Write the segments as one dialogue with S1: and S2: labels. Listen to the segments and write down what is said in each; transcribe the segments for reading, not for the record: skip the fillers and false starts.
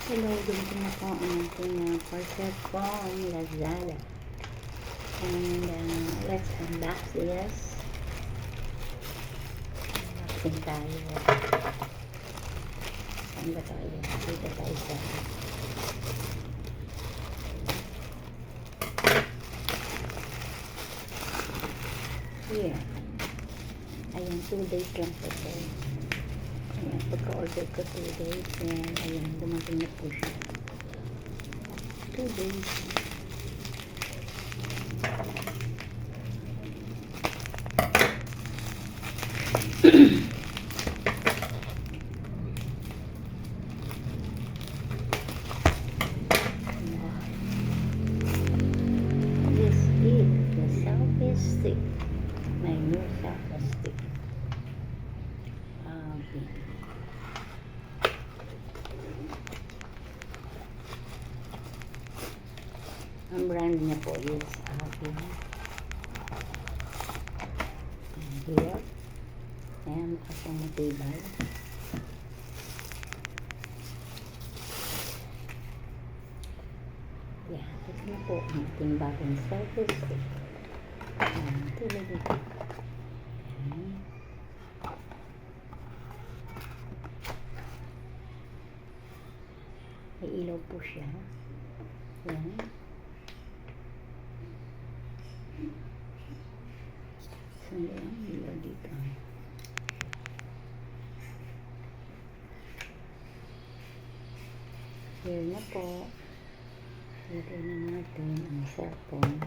S1: Hello, ganito na po ang ating portrait from Lazada. And let's unbox this. Unboxing tayo. Saan ba tayo? Dito tayo sa here. Ayan, 2 days lang po ito. Ayan, pagka-order ko 2 days. And ayan, dumating na po siya. 2 days. This is the selfie stick. My new selfie stick. Ang brand niya po is here. Ayan, kasang matibay. Yan, ito na po ang ating bagong selfie stick. Ayan, tulad ito. Ayan. May ilaw po siya. Ayan. Saan ba yung ilaw dito? Here na po. Ilagay na natin ang cellphone.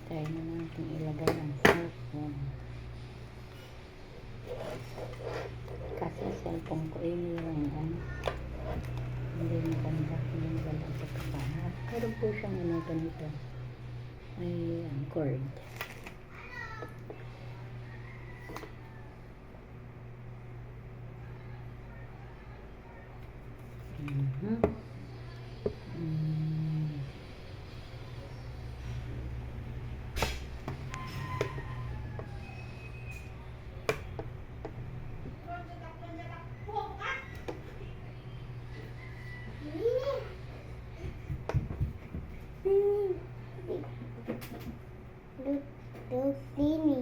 S1: Try na natin ilagay ang cellphone. Kasi cellphone ko inilangan. Hindi maganda yung walang pagkapahat. Meron po siyang ganito. May cord.
S2: Delfini.